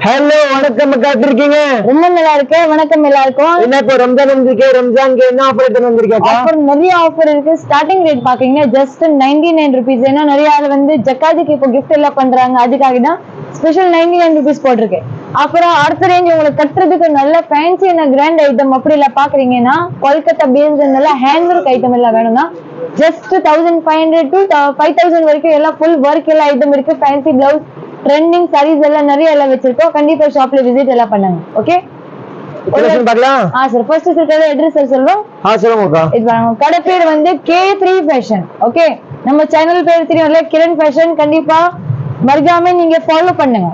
Hello வணக்கம் அக்கா, எப்படி இருக்கீங்க? ரொம்ப நல்லா இருக்கேன். வணக்கம் எல்லாருக்கும். என்ன இப்போ ரம்ஜான் வந்திருக்கு, ரம்ஜானுக்கு என்ன ஆஃபர் எடுத்து வந்திருக்கேன்? ஆஃபர் நிறைய ஆஃபர் இருக்கு. ஸ்டார்டிங் ரேட் பாத்தீங்கன்னா ஜஸ்ட் 99 rupees. ஏன்னா நிறைய ஆள் வந்து ஜக்காத்துக்கு இப்போ கிஃப்ட் எல்லாம் பண்றாங்க, அதுக்காக தான் ஸ்பெஷல் 99 rupees போட்டிருக்கேன். அப்புறம் அடுத்த ரேஞ்ச் உங்களுக்கு கட்டுறதுக்கு நல்ல ஃபேன்சி கிராண்ட் ஐட்டம் அப்படி எல்லாம் பாக்குறீங்கன்னா கொல்கத்தா பேஸ்ட் நல்ல ஹேண்ட் ஒர்க் ஐட்டம் எல்லாம் வேணும்னா ஜஸ்ட் 1500 to 5000 வரைக்கும் எல்லாம் ஃபுல் ஒர்க் எல்லாம் ஐட்டம் இருக்கு. ஃபேன்சி பிளவுஸ், ட்ரெண்டிங் சாரீஸ் எல்லாம் நிறைய எல்லாம் வச்சிருக்கோம். கண்டிப்பா ஷாப்ல விசிட் எல்லாம் பண்ணுங்க. ஓகே பார்க்கலாம். சார் ஃபர்ஸ்ட் இருக்கிறது அட்ரஸ் சார் சொல்றோம். சொல்லுங்க. இது பாருங்க, கடை பேர் வந்து K3 ஃபேஷன். ஓகே, நம்ம சேனல் பேர் தெரியும்ல, கிரண் ஃபேஷன். கண்டிப்பா மறக்காம நீங்க ஃபாலோ பண்ணுங்க,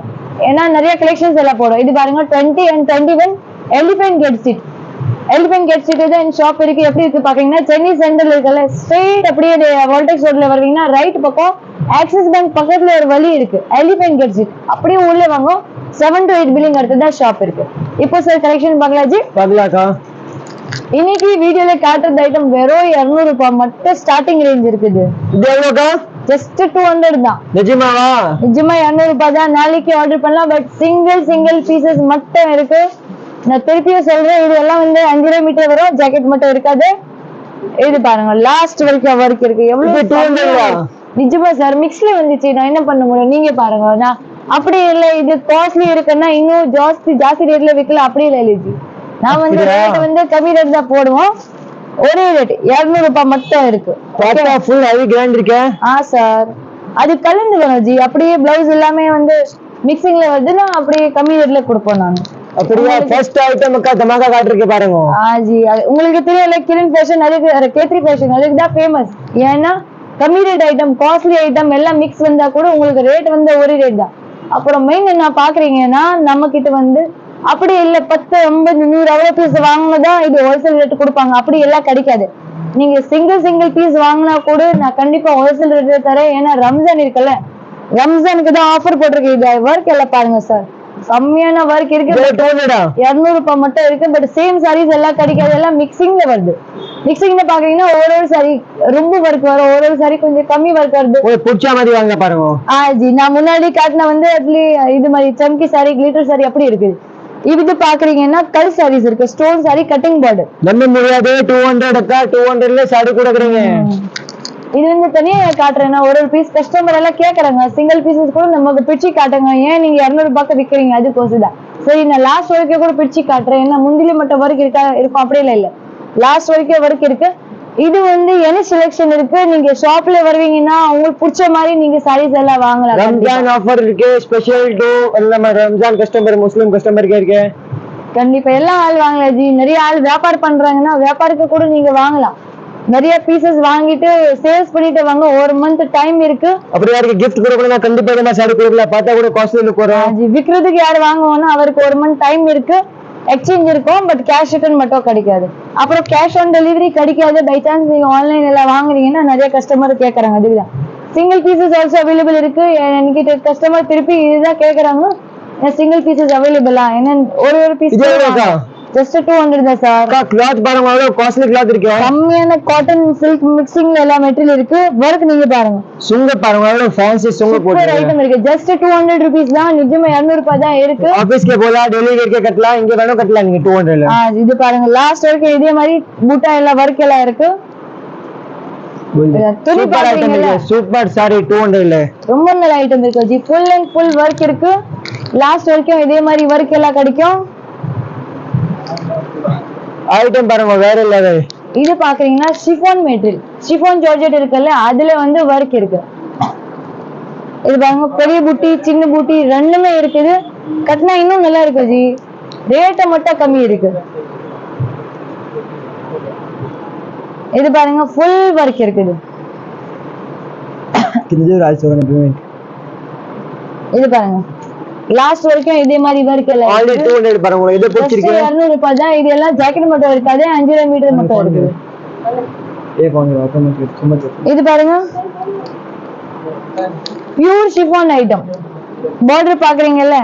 ஏன்னா நிறைய கலெக்ஷன்ஸ் எல்லாம் போடும். இது பாருங்க 20 and 21 Elephant Gate Street. Elephant Gate Street தான் ஷாப் இருக்கு. எப்படி இருக்கு பாத்தீங்கன்னா சென்னை சென்ட்ரல் இருக்கல, ஸ்ட்ரெயிட் அப்படியே வோல்டெக்ஸ் ரோட்ல வருவீங்கன்னா ரைட் பக்கம் ஆக்சிஸ் பேங்க் பக்கத்துல ஒரு வழி இருக்கு, எலிஃபென்ட் கேட் ஸ்ட்ரீட். அப்படியே உள்ள வாங்க, 7 to 8 பில்டிங் அடுத்ததான் ஷாப் இருக்கு. இப்போ சார் கலெக்ஷன் பார்க்கலாம் ஜி. பார்க்கலாம்க்கா. இன்னைக்கு வீடியோல காட்டுறது ஐட்டம் வெறும் 200 ரூபாய் மட்டும் ஸ்டார்டிங் ரேஞ்ச் இருக்குது. இது எவ்வளவுக்கா? ஜஸ்ட் 200 தான். நிஜமாவா? நிஜமா 200 ரூபாய் தான். நாளைக்கு ஆர்டர் பண்ணலாம். பட் சிங்கிள் பீசஸ் மட்டும் இருக்கு. நான் திருப்பியும் சொல்றேன், இது எல்லாம் வந்து 5 மீட்டர் வரும். ஜாக்கெட் மட்டும் இருக்காது. இது பாருங்க, லாஸ்ட் வரைக்கும் ஒர்க் இருக்கு. எவ்வளவு 200? நிஜமா சார், மிக்ஸ்ல வந்துச்சு. நான் என்ன பண்ண முடியும், நீங்க பாருங்க. நான் அப்படி இல்ல, இது காஸ்ட்லி இருக்குன்னா இன்னும் ஜாஸ்தி ரேட்ல விற்கல. அப்படி இல்ல இல்ல, நான் வந்து ரேட் வந்து கம்மி ரேட் தான் போடுவோம். ஒரே ரேட் 200 ரூபாய் மட்டும் இருக்கு. ஃபுல் ஹெவி கிராண்ட் இருக்கு. சார், அது கலந்து வேணும் ஜி. அப்படியே பிளவுஸ் எல்லாமே வந்து மிக்சிங்ல வருதுன்னா அப்படியே கம்மி ரேட்ல கொடுப்போம் நான். அப்படியே ஃபர்ஸ்ட் ஐட்டம் அக்கா தமாகா காட்டிருக்கு பாருங்க. ஜி, உங்களுக்கு தெரியல, கிரண் ஃபேஷன் அதுக்கு, K3 ஃபேஷன் அதுக்கு தான் ஃபேமஸ். ஏன்னா கம்மி ரேட் ஐட்டம், காஸ்ட்லி ஐட்டம் எல்லாம் மிக்ஸ் வந்தா கூட உங்களுக்கு ரேட் வந்து ஒரு ரேட் தான். அப்புறம் மெயின் என்ன பாக்குறீங்கன்னா, நம்ம கிட்ட வந்து அப்படி இல்ல 10, 50, 100 அவ்வளவு பீஸ் வாங்கினதான் இது ஹோல்சேல் ரேட் கொடுப்பாங்க. அப்படி எல்லாம் கிடைக்காது. நீங்க சிங்கிள் பீஸ் வாங்கினா கூட நான் கண்டிப்பா ஹோல்சேல் ரேட் தரேன். ஏன்னா ரம்ஜான் இருக்குல்ல, ரம்ஜானுக்கு தான் ஆஃபர் போட்டிருக்கு. இது ஒர்க் எல்லாம் பாருங்க சார், கம்மியான ஒர்க் இருக்கு. 200 ரூபாய் மட்டும் இருக்கு. பட் சேம் சாரீஸ் எல்லாம் கிடைக்காது, எல்லாம் மிக்சிங்ல வருது. மிக்சிங்ல பாக்குறீங்கன்னா ஒரு சாரி ரொம்ப ஒர்க் வரும், ஒரு சாரி கொஞ்சம் கம்மி ஒர்க் வருது. பிடிச்ச மாதிரி வாங்க பாருங்க. ஜி, நான் முன்னாடி காட்டின வந்து இது மாதிரி சம்கி சாரி, கிளிட்டர் சாரி அப்படி இருக்குது. இது பாக்குறீங்கன்னா கல் சாரீஸ் இருக்கு, ஸ்டோன் சாரி, கட்டிங் பார்டர். நம்ம முடியாது 200 அக்கா, 200ல சாரி கொடுக்குறீங்க. இது வந்து தனியா காட்டுறேன்னா ஒரு பீஸ் கஸ்டமர் எல்லாம் கேக்குறாங்க, சிங்கிள் பீசஸ் கூட நமக்கு பிரிச்சு காட்டுங்க, ஏன் நீங்க 200 ரூபாய்க்கு விற்கிறீங்க, அதுக்கோசம் தான். சரி, நான் லாஸ்ட் வரைக்கும் கூட பிரிச்சு காட்டுறேன். ஏன்னா முந்திலி மட்டும் ஒர்க் இருக்கும் அப்படி இல்ல, லாஸ்ட் வரைக்கும் ஒர்க் இருக்கு. இது வந்து என்ன செலக்ஷன் இருக்கு, நீங்க ஷாப்ல வருவீங்கன்னா உங்களுக்கு பிடிச்ச மாதிரி நீங்க சாரீஸ் எல்லாம் வாங்கலாம். ரம்ஜான் ஆஃபர் இருக்கு, ஸ்பெஷல் டு நம்ம ரம்ஜான் கஸ்டமர், முஸ்லிம் கஸ்டமருக்கு இருக்கு. கண்டிப்பா எல்லா ஆள் வாங்கலாம் ஜி. நிறைய ஆள் வியாபாரம் பண்றாங்கன்னா வியாபாரத்துக்கு கூட நீங்க வாங்கலாம். நிறைய பீசஸ் வாங்கிட்டு சேல்ஸ் பண்ணிட்டு வாங்க. ஒரு மந்த் டைம் இருக்கு. அப்படி யாருக்கு gift கொடுக்கணும்னா கண்டிப்பா இந்த சாரி கொடுக்கலாம். பார்த்தா கூட காஸ்ட்லி லுக் வரும். விக்கிறதுக்கு யார் வாங்குவோம்னா அவருக்கு ஒரு மந்த் டைம் இருக்கு. எக்ஸ்சேஞ்ச் இருக்கும், பட் கேஷ் ரிட்டர்ன் மட்டும் கிடைக்காது. அப்புறம் கேஷ் ஆன் டெலிவரி கிடைக்காது. பை சான்ஸ் நீங்க ஆன்லைன் எல்லாம் வாங்குறீங்கன்னா நிறைய கஸ்டமர் கேட்கறாங்க. அதுதான் சிங்கிள் பீசஸ் ஆல்சோ அவைலபிள் இருக்கு. என்கிட்ட கஸ்டமர் திருப்பி இதுதான் கேட்கறாங்க, சிங்கிள் பீசஸ் அவைலபிளா என்ன, ஒரு பீஸ் ஜஸ்ட் 200 தான் சார். கிளாத் பாருங்க, அவ்வளவு காஸ்ட்லி கிளாத் இருக்கு. கம்மியான காட்டன் சில்க் மிக்சிங்ல எல்லா மெட்டீரியல் இருக்கு. வர்க் நீங்க பாருங்க, சுங்க பாருங்க, அவ்வளவு ஃபேன்சி சுங்க போட்டு ஐட்டம் இருக்கு. ஜஸ்ட் 200 rupees தான். நிஜமா 200 ரூபாய் தான் இருக்கு. ஆபீஸ்க்கு போலாம், டெலிவரிக்கு கட்டலாம், இங்க வேணும் கட்டலாம் நீங்க 200 ல. இது பாருங்க, லாஸ்ட் வரைக்கும் இதே மாதிரி பூட்டா எல்லாம் வர்க் எல்லாம் இருக்கு. துணி பாத்தீங்களா, சூப்பர் சாரி 200 ல ரொம்ப நல்ல ஐட்டம் இருக்கு G. Full and full work இருக்கு. லாஸ்ட் வரைக்கும் இதே மாதிரி வர்க் எல்லாம் கிடைக்கும். ஐட்டம் பாருங்க, வேற லெவல். இது பாக்குறீங்கன்னா ஷிஃபான் மெட்டீரியல், ஷிஃபான் ஜார்ஜெட் இருக்குல்ல, அதுல வந்து வர்க் இருக்கு. இது பாருங்க, பெரிய பூட்டி சின்ன பூட்டி ரெண்டுமே இருக்குது. கட்டினா இன்னும் நல்லா இருக்கு ஜி. ரேட்டை மட்டும் கம்மி இருக்கு. இது பாருங்க, ஃபுல் வர்க் இருக்குது. இது பாருங்க, லாஸ்ட் வரைக்கும் இதே மாதிரி வர்க் எல்லாம் ஆல் 200 பாருங்க. இது பிடிச்சிருக்கு, 200 ரூபாய் தான். இது எல்லாம் ஜாக்கெட் மட்டும் இருக்காது, 5 மீட்டர் மட்டும் இருக்குது. இது பாருங்க, பியூர் ஷிஃபான் ஐட்டம். பார்டர் பாக்குறீங்கல்ல,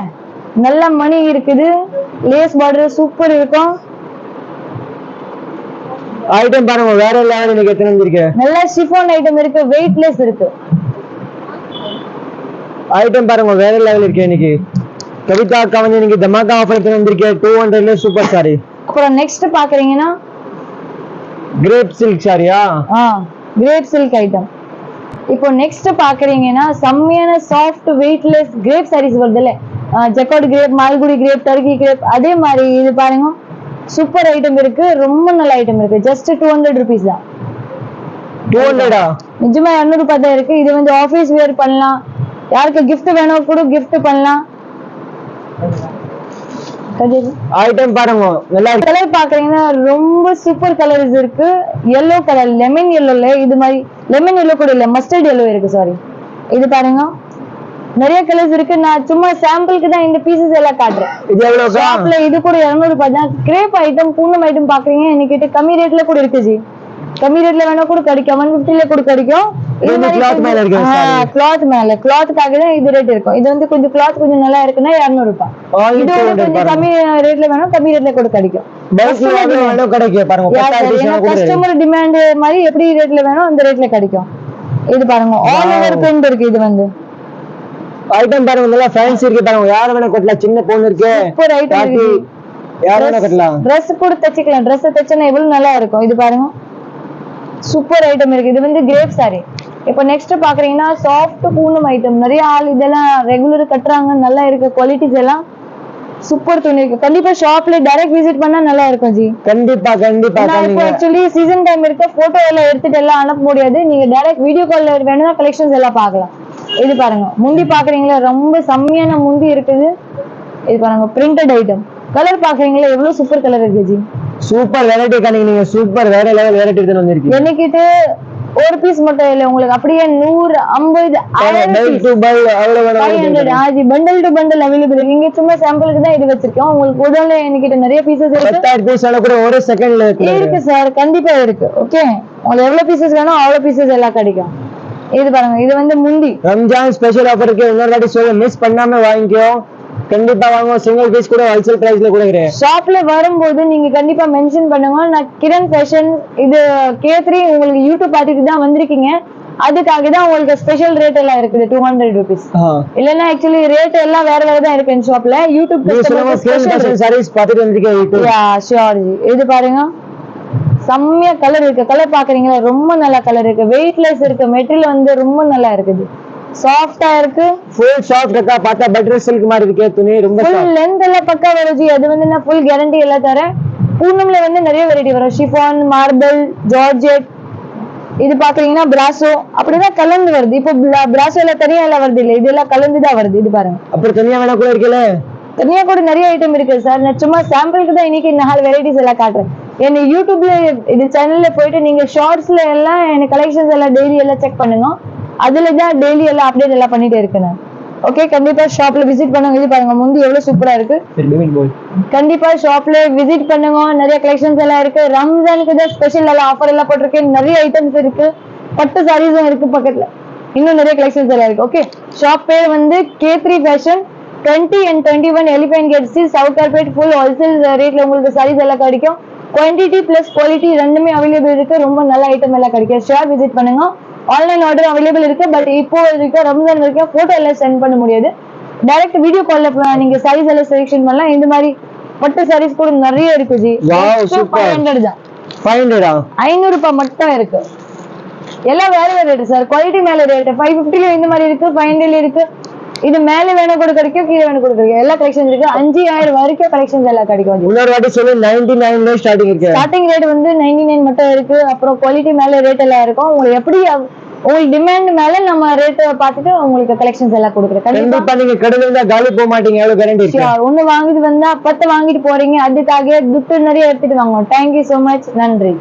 நல்ல மணி இருக்குது. லேஸ் பார்டர் சூப்பர் இருக்கும். ஐட்டம் பாருங்க, வேற லெவல். எனக்கு எத்தனை இருக்கு, நல்ல ஷிஃபான் ஐட்டம் இருக்கு, வெயிட்லெஸ் இருக்கு. ஐட்டம் பாருங்க, வேற லெவல் இருக்கு. எனக்கு கவிதா அக்கா வந்து நீங்க தமாக்கா ஆஃபர் எடுத்து வந்திருக்கேன் 200ல சூப்பர் சாரி. அப்புறம் நெக்ஸ்ட் பாக்குறீங்கன்னா கிரேப் சில்க் சாரியா? Crepe silk item. இப்போ நெக்ஸ்ட் பாக்குறீங்கன்னா செம்மையான சாஃப்ட் வெயிட்லெஸ் கிரேப் சாரீஸ் வருதுல்ல, jacquard crepe, Malgudi crepe, Turkey crepe, அதே மாதிரி இது பாருங்க சூப்பர் ஐட்டம் இருக்கு, ரொம்ப நல்ல ஐட்டம் இருக்கு. ஜஸ்ட் 200 rupees தான். 200 நிஜமா 200 ரூபாய் தான் இருக்கு. இது வந்து ஆபீஸ் வேர் பண்ணலாம், யாருக்கு gift வேணும் கூட gift பண்ணலாம். ஐட்டம் பாருங்க நல்லா இருக்கு. கலர் பாக்குறீங்கன்னா ரொம்ப சூப்பர் கலர்ஸ் இருக்கு. yellow கலர், லெமன் yellowல இது மாதிரி லெமன் yellow கூட இல்ல, மஸ்டர்ட் yellow இருக்கு. சாரி, இது பாருங்க நிறைய கலர்ஸ் இருக்கு. நான் சும்மா சாம்பிளுக்கு தான் இந்த பீசஸ் எல்லாம் காட்டுறேன். இது எவ்வளவு? ஷாப்ல இது கூட 200 ரூபாய் தான். கிரேப் ஐட்டம், பூனம் ஐட்டம் பாக்குறீங்க என்கிட்ட கம்மி ரேட்ல கூட இருக்கு ஜி. கம்மி ரேட்ல வேணா கூட கிடைக்கும், 150ல கூட கிடைக்கும். இது கிளாத் மேல இருக்கு. கிளாத் மேல, கிளாத்துக்காக தான் இது ரேட் இருக்கும். இது வந்து கொஞ்சம் கிளாத் கொஞ்சம் நல்லா இருக்குன்னா 200 ரூபாய். இது வந்து கொஞ்சம் கம்மி ரேட்ல வேணும், கம்மி ரேட்ல கூட கிடைக்கும். கஸ்டமர் டிமாண்ட் மாதிரி எப்படி ரேட்ல வேணும் அந்த ரேட்ல கிடைக்கும். இது பாருங்க ஆல் ஓவர் பிரிண்ட் இருக்கு. இது வந்து ஐட்டம் பாருங்க நல்லா ஃபேன்சி இருக்கு. பாருங்க யார வேணா கொட்டலாம், சின்ன பொண்ணு இருக்கு, சூப்பர் ஐட்டம் இருக்கு. யார வேணா கொட்டலாம். Dress கூட தச்சிக்கலாம், Dress தச்சனா எவ்வளவு நல்லா இருக்கும். இது பாருங்க சூப்பர் ஐட்டம் இருக்கு. இது வந்து கிரேப் சாரி. இப்போ நெக்ஸ்ட் பாக்குறீங்கன்னா சாஃப்ட் பூனம் ஐட்டம். நிறைய ஆள் இதெல்லாம் ரெகுலர் கட்டுறாங்க, நல்லா இருக்கு. குவாலிட்டிஸ் எல்லாம் சூப்பர் துணி இருக்கு. கண்டிப்பா ஷாப்ல டைரக்ட் விசிட் பண்ணா நல்லா இருக்கும் ஜி. கண்டிப்பா கண்டிப்பா. இப்போ एक्चुअली சீசன் டைம் இருக்கு, போட்டோ எல்லாம் எடுத்துட்டு எல்லாம் அனுப்ப முடியாது. நீங்க டைரக்ட் வீடியோ கால்ல வேணும்னா கலெக்ஷன்ஸ் எல்லாம் பார்க்கலாம். இது பாருங்க முந்தி பாக்குறீங்களா, ரொம்ப செம்மையான முந்தி இருக்குது. இது பாருங்க பிரிண்டட் ஐட்டம். கலர் பாக்குறீங்களா எவ்வளவு சூப்பர் கலர் இருக்கு ஜி. சூப்பர் வெரைட்டி காணிங்க, நீங்க சூப்பர் வேற லெவல் வெரைட்டி எடுத்து வந்திருக்கீங்க. என்கிட்ட ஒரு பீஸ் மட்டும் இல்ல, உங்களுக்கு அப்படியே 100 50 பண்டில் டு பண்டில் அவைலபிள் இருக்கு. இங்க சும்மா சாம்பிளுக்கு தான் இது வச்சிருக்கோம். உங்களுக்கு உடனே என்கிட்ட நிறைய பீசஸ் இருக்கு. 10 பீஸ் ஆன கூட ஒரு செகண்ட்ல இருக்கு சார், கண்டிப்பா இருக்கு. ஓகே, உங்களுக்கு எவ்வளவு பீசஸ் வேணும் அவ்வளவு பீசஸ் எல்லாம் கிடைக்கும். இது பாருங்க, இது வந்து முந்தி ரம்ஜான் ஸ்பெஷல் ஆஃபர் இருக்கு. இன்னொரு வாட்டி சொல்ல மிஸ் பண்ணாம வாங்கிக்கோ. கண்டிப்பா வாங்க. சிங்கிள் பீஸ் கூட ஹோல்சேல் பிரைஸ்ல கொடுக்குறேன். ஷாப்ல வரும்போது நீங்க கண்டிப்பா மென்ஷன் பண்ணுங்க, நான் கிரண் ஃபேஷன் இது K3 உங்களுக்கு யூடியூப் பார்த்துட்டு தான் வந்திருக்கீங்க, அதுக்காக தான் உங்களுக்கு ஸ்பெஷல் ரேட் எல்லாம் இருக்குது 200 rupees. இல்லன்னா एक्चुअली ரேட் எல்லாம் வேற வேற தான் இருக்கு ஷாப்ல. யூடியூப் சர்வீஸ் பார்த்துட்டு வந்திருக்கீங்க. Yeah sure G. இது பாருங்க செம்மையா கலர் இருக்கு. கலர் பாக்குறீங்களா ரொம்ப நல்ல கலர் இருக்கு. வெயிட்லெஸ் இருக்கு. மெட்டீரியல் வந்து ரொம்ப நல்லா இருக்குது, சாஃப்ட்டா இருக்கு. ஃபுல் சாஃப்ட் இருக்கா, பார்த்தா பட்டர் சில்க் மாதிரி இருக்கு துணி. ரொம்ப ஃபுல் லெந்த் எல்லாம் பக்கா வரும் ஜி. அது வந்து நான் ஃபுல் கேரண்டி எல்லாம் தரேன். பூனம்ல வந்து நிறைய வெரைட்டி வரும், ஷிஃபான், மார்பிள், ஜார்ஜெட். இது பாக்குறீங்கன்னா பிராசோ, அப்படிதான் கலந்து வருது. இப்போ பிராசோல தனியா எல்லாம் வருது இல்ல, இதெல்லாம் கலந்துதான் வருது. இது பாருங்க. அப்புறம் தனியா வேணா கூட இருக்குல்ல, தனியா கூட நிறைய ஐட்டம் இருக்கு சார். நான் சும்மா சாம்பிளுக்கு தான் இன்னைக்கு 4 வெரைட்டிஸ் எல்லாம் காட்டுறேன். என்ன யூடியூப்ல இது சேனல்ல போயிட்டு நீங்க ஷார்ட்ஸ்ல எல்லாம் எனக்கு கலெக்ஷன்ஸ் எல்லாம் டெய்லி எல்லாம் செக் பண்ணுங்க. அதுல தான் டெய்லி எல்லாம் அப்டேட் எல்லாம் பண்ணிட்டே இருக்கேன். ஓகே, கண்டிப்பா ஷாப்ல விசிட் பண்ணுங்க. இது பாருங்க முந்தி எவ்வளவு சூப்பரா இருக்கு. கண்டிப்பா ஷாப்ல விசிட் பண்ணுங்க. நிறைய கலெக்ஷன்ஸ் எல்லாம் இருக்கு. ரம்ஜானுக்கு தான் ஸ்பெஷல் எல்லாம் ஆஃபர் எல்லாம் போட்டிருக்கேன். நிறைய ஐட்டம்ஸ் இருக்கு, பட்டு சாரீஸும் இருக்கு பக்கத்துல. இன்னும் நிறைய கலெக்ஷன்ஸ் எல்லாம் இருக்கு. ஓகே, ஷாப் பேர் வந்து K3 fashion, 20 and 21 Elephant Gate Street, south corporate. Full wholesale ரேட்ல உங்களுக்கு சாரீஸ் எல்லாம் கிடைக்கும். குவான்டிட்டி பிளஸ் குவாலிட்டி ரெண்டுமே அவைலபிள் இருக்கு. ரொம்ப நல்ல ஐட்டம் எல்லாம் கிடைக்கும். ஷாப் விசிட் பண்ணுங்க. ஆன்லைன் ஆர்டர் அவைலபிள் இருக்கு. பட் இப்போ வரைக்கும் ரம்ஜான் வரைக்கும் போட்டோ எல்லாம் சென்ட் பண்ண முடியாது. டைரக்ட் வீடியோ கால்ல நீங்க சாரீஸ் எல்லாம் செலக்ஷன் பண்ணலாம். இந்த மாதிரி பட்டு சாரீஸ் கூட நிறைய இருக்கு ஜி. 500 தான். 500 ரூபாய் மட்டும் இருக்கு. எல்லாம் வேற வேற ரேட் சார். குவாலிட்டி மேல ரேட். 550 இந்த மாதிரி இருக்கு, 500 இருக்கு. இது மேல வேணும் கூட கிடைக்கும், கீழே வேணும் கூட கிடைக்கும். எல்லா கலெக்ஷன்ஸ் இருக்கு. 5000 வரைக்கும் கலெக்ஷன்ஸ் எல்லாம் கிடைக்கும். இன்னொரு வாட்டி சொல்லு, 99 ல ஸ்டார்டிங் இருக்கு. ஸ்டார்டிங் ரேட் வந்து 99 மட்டும் இருக்கு. அப்புறம் குவாலிட்டி மேல ரேட் எல்லாம் இருக்கும். உங்களுக்கு எப்படி உங்களுக்கு டிமாண்ட் மேல நம்ம ரேட் பார்த்துட்டு உங்களுக்கு கலெக்ஷன்ஸ் எல்லாம் கொடுக்குறேன். கண்டிப்பா நீங்க கடையில இருந்தா காலி போக மாட்டீங்க, எவ்வளவு கேரண்டி இருக்கு. ஒண்ணு வாங்கிட்டு வந்தா 10 வாங்கிட்டு போறீங்க, அதுக்காக துட்டு நிறைய எடுத்துட்டு வாங்க. தேங்க்யூ சோ மச், நன்றி.